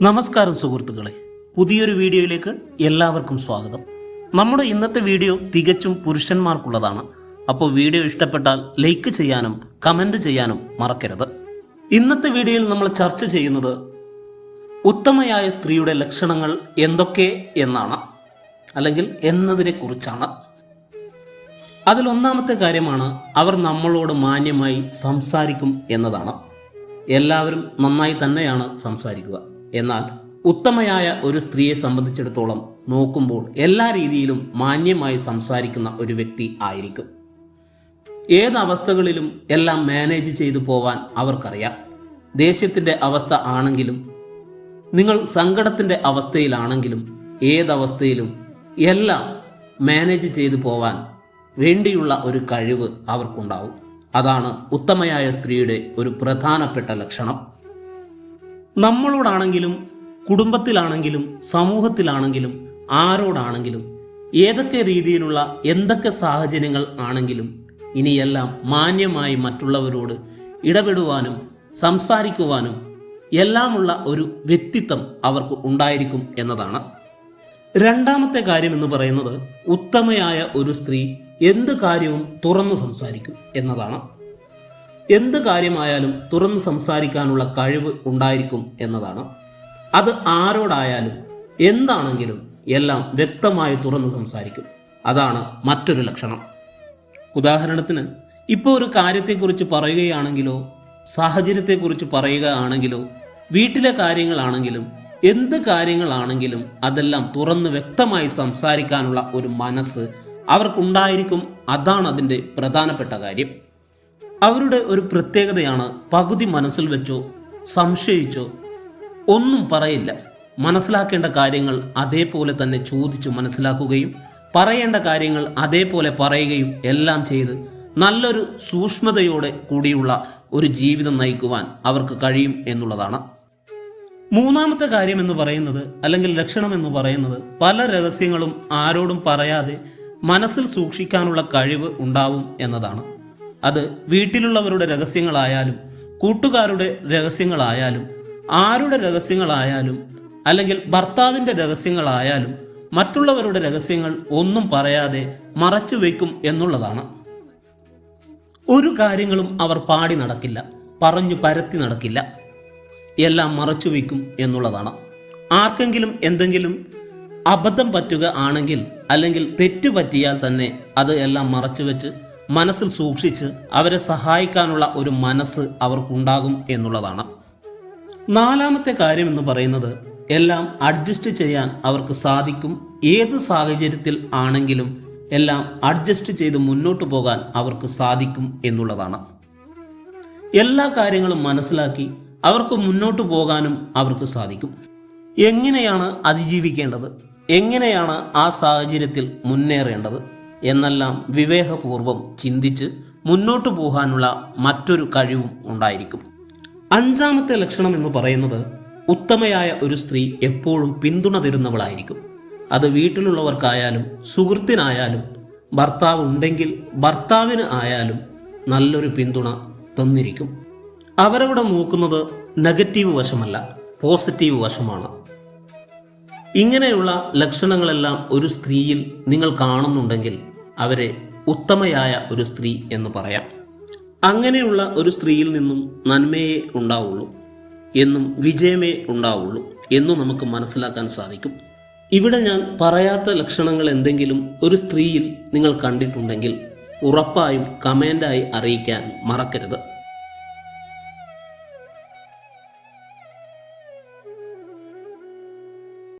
നമസ്കാരം സുഹൃത്തുക്കളെ, പുതിയൊരു വീഡിയോയിലേക്ക് എല്ലാവർക്കും സ്വാഗതം. നമ്മുടെ ഇന്നത്തെ വീഡിയോ തികച്ചും പുരുഷന്മാർക്കുള്ളതാണ്. അപ്പോൾ വീഡിയോ ഇഷ്ടപ്പെട്ടാൽ ലൈക്ക് ചെയ്യാനും കമൻറ്റ് ചെയ്യാനും മറക്കരുത്. ഇന്നത്തെ വീഡിയോയിൽ നമ്മൾ ചർച്ച ചെയ്യുന്നത് ഉത്തമയായ സ്ത്രീയുടെ ലക്ഷണങ്ങൾ എന്തൊക്കെ എന്നാണ്, അല്ലെങ്കിൽ എന്നതിനെ കുറിച്ചാണ്. അതിലൊന്നാമത്തെ കാര്യമാണ് അവർ നമ്മളോട് മാന്യമായി സംസാരിക്കും എന്നതാണ്. എല്ലാവരും നന്നായി തന്നെയാണ് സംസാരിക്കുക. എന്നാൽ ഉത്തമയായ ഒരു സ്ത്രീയെ സംബന്ധിച്ചിടത്തോളം നോക്കുമ്പോൾ എല്ലാ രീതിയിലും മാന്യമായി സംസാരിക്കുന്ന ഒരു വ്യക്തി ആയിരിക്കും. ഏത് അവസ്ഥകളിലും എല്ലാം മാനേജ് ചെയ്തു പോവാൻ അവർക്കറിയാം. ദേഷ്യത്തിൻ്റെ അവസ്ഥ ആണെങ്കിലും, നിങ്ങൾ സങ്കടത്തിൻ്റെ അവസ്ഥയിലാണെങ്കിലും, ഏതവസ്ഥയിലും എല്ലാം മാനേജ് ചെയ്തു പോവാൻ വേണ്ടിയുള്ള ഒരു കഴിവ് അവർക്കുണ്ടാവും. അതാണ് ഉത്തമയായ സ്ത്രീയുടെ ഒരു പ്രധാനപ്പെട്ട ലക്ഷണം. നമ്മളോടാണെങ്കിലും, കുടുംബത്തിലാണെങ്കിലും, സമൂഹത്തിലാണെങ്കിലും, ആരോടാണെങ്കിലും, ഏതൊക്കെ രീതിയിലുള്ള എന്തൊക്കെ സാഹചര്യങ്ങൾ ആണെങ്കിലും ഇനിയെല്ലാം മാന്യമായി മറ്റുള്ളവരോട് ഇടപെടുവാനും സംസാരിക്കുവാനും എല്ലാമുള്ള ഒരു വ്യക്തിത്വം അവർക്ക് ഉണ്ടായിരിക്കും എന്നതാണ്. രണ്ടാമത്തെ കാര്യം എന്ന് പറയുന്നത്, ഉത്തമയായ ഒരു സ്ത്രീ എന്ത് കാര്യവും തുറന്നു സംസാരിക്കും എന്നതാണ്. എന്ത് കാര്യമായാലും തുറന്ന് സംസാരിക്കാനുള്ള കഴിവ് ഉണ്ടായിരിക്കും എന്നതാണ്. അത് ആരോടായാലും എന്താണെങ്കിലും എല്ലാം വ്യക്തമായി തുറന്ന് സംസാരിക്കും. അതാണ് മറ്റൊരു ലക്ഷണം. ഉദാഹരണത്തിന്, ഇപ്പോൾ ഒരു കാര്യത്തെക്കുറിച്ച് പറയുകയാണെങ്കിലോ, സാഹചര്യത്തെക്കുറിച്ച് പറയുകയാണെങ്കിലോ, വീട്ടിലെ കാര്യങ്ങളാണെങ്കിലും, എന്ത് കാര്യങ്ങളാണെങ്കിലും അതെല്ലാം തുറന്ന് വ്യക്തമായി സംസാരിക്കാനുള്ള ഒരു മനസ്സ് അവർക്കുണ്ടായിരിക്കും. അതാണ് അതിൻ്റെ പ്രധാനപ്പെട്ട കാര്യം. അവരുടെ ഒരു പ്രത്യേകതയാണ്, പകുതി മനസ്സിൽ വെച്ചോ സംശയിച്ചോ ഒന്നും പറയില്ല. മനസ്സിലാക്കേണ്ട കാര്യങ്ങൾ അതേപോലെ തന്നെ ചോദിച്ചു മനസ്സിലാക്കുകയും പറയേണ്ട കാര്യങ്ങൾ അതേപോലെ പറയുകയും എല്ലാം ചെയ്ത് നല്ലൊരു സൂക്ഷ്മതയോടെ കൂടിയുള്ള ഒരു ജീവിതം നയിക്കുവാൻ അവർക്ക് കഴിയും എന്നുള്ളതാണ്. മൂന്നാമത്തെ കാര്യം എന്ന് പറയുന്നത്, അല്ലെങ്കിൽ ലക്ഷണം എന്ന് പറയുന്നത്, പല രഹസ്യങ്ങളും ആരോടും പറയാതെ മനസ്സിൽ സൂക്ഷിക്കാനുള്ള കഴിവ് ഉണ്ടാവും എന്നതാണ്. അത് വീട്ടിലുള്ളവരുടെ രഹസ്യങ്ങളായാലും, കൂട്ടുകാരുടെ രഹസ്യങ്ങളായാലും, ആരുടെ രഹസ്യങ്ങളായാലും, അല്ലെങ്കിൽ ഭർത്താവിൻ്റെ രഹസ്യങ്ങളായാലും, മറ്റുള്ളവരുടെ രഹസ്യങ്ങൾ ഒന്നും പറയാതെ മറച്ചു വയ്ക്കും എന്നുള്ളതാണ്. ഒരു കാര്യങ്ങളും അവർ പാടി നടക്കില്ല, പറഞ്ഞു പരത്തി നടക്കില്ല, എല്ലാം മറച്ചു വയ്ക്കും എന്നുള്ളതാണ്. ആർക്കെങ്കിലും എന്തെങ്കിലും അബദ്ധം പറ്റുക ആണെങ്കിൽ, അല്ലെങ്കിൽ തെറ്റു പറ്റിയാൽ തന്നെ അത് എല്ലാം മറച്ചു വെച്ച് മനസ്സിൽ സൂക്ഷിച്ച് അവരെ സഹായിക്കാനുള്ള ഒരു മനസ്സ് അവർക്കുണ്ടാകും എന്നുള്ളതാണ്. നാലാമത്തെ കാര്യം എന്ന് പറയുന്നത്, എല്ലാം അഡ്ജസ്റ്റ് ചെയ്യാൻ അവർക്ക് സാധിക്കും. ഏത് സാഹചര്യത്തിൽ ആണെങ്കിലും എല്ലാം അഡ്ജസ്റ്റ് ചെയ്ത് മുന്നോട്ട് പോകാൻ അവർക്ക് സാധിക്കും എന്നുള്ളതാണ്. എല്ലാ കാര്യങ്ങളും മനസ്സിലാക്കി അവർക്ക് മുന്നോട്ട് പോകാനും അവർക്ക് സാധിക്കും. എങ്ങനെയാണ് അതിജീവിക്കേണ്ടത്, എങ്ങനെയാണ് ആ സാഹചര്യത്തിൽ മുന്നേറേണ്ടത് എന്നെല്ലാം വിവേകപൂർവം ചിന്തിച്ച് മുന്നോട്ട് പോകാനുള്ള മറ്റൊരു കഴിവും ഉണ്ടായിരിക്കും. അഞ്ചാമത്തെ ലക്ഷണം എന്ന് പറയുന്നത്, ഉത്തമയായ ഒരു സ്ത്രീ എപ്പോഴും പിന്തുണ തരുന്നവളായിരിക്കും. അത് വീട്ടിലുള്ളവർക്കായാലും, സുഹൃത്തിനായാലും, ഭർത്താവ് ഉണ്ടെങ്കിൽ ഭർത്താവിന് ആയാലും നല്ലൊരു പിന്തുണ തന്നിരിക്കും. അവരവിടെ നോക്കുന്നത് നെഗറ്റീവ് വശമല്ല, പോസിറ്റീവ് വശമാണ്. ഇങ്ങനെയുള്ള ലക്ഷണങ്ങളെല്ലാം ഒരു സ്ത്രീയിൽ നിങ്ങൾ കാണുന്നുണ്ടെങ്കിൽ അവരെ ഉത്തമയായ ഒരു സ്ത്രീ എന്ന് പറയാം. അങ്ങനെയുള്ള ഒരു സ്ത്രീയിൽ നിന്നും നന്മയെ ഉണ്ടാവുള്ളൂ, എന്നും വിജയമേ ഉണ്ടാവുള്ളൂ എന്നും നമുക്ക് മനസ്സിലാക്കാൻ സാധിക്കും. ഇവിടെ ഞാൻ പറയാത്ത ലക്ഷണങ്ങൾ എന്തെങ്കിലും ഒരു സ്ത്രീയിൽ നിങ്ങൾ കണ്ടിട്ടുണ്ടെങ്കിൽ ഉറപ്പായും കമൻ്റായി അറിയിക്കാൻ മറക്കരുത്.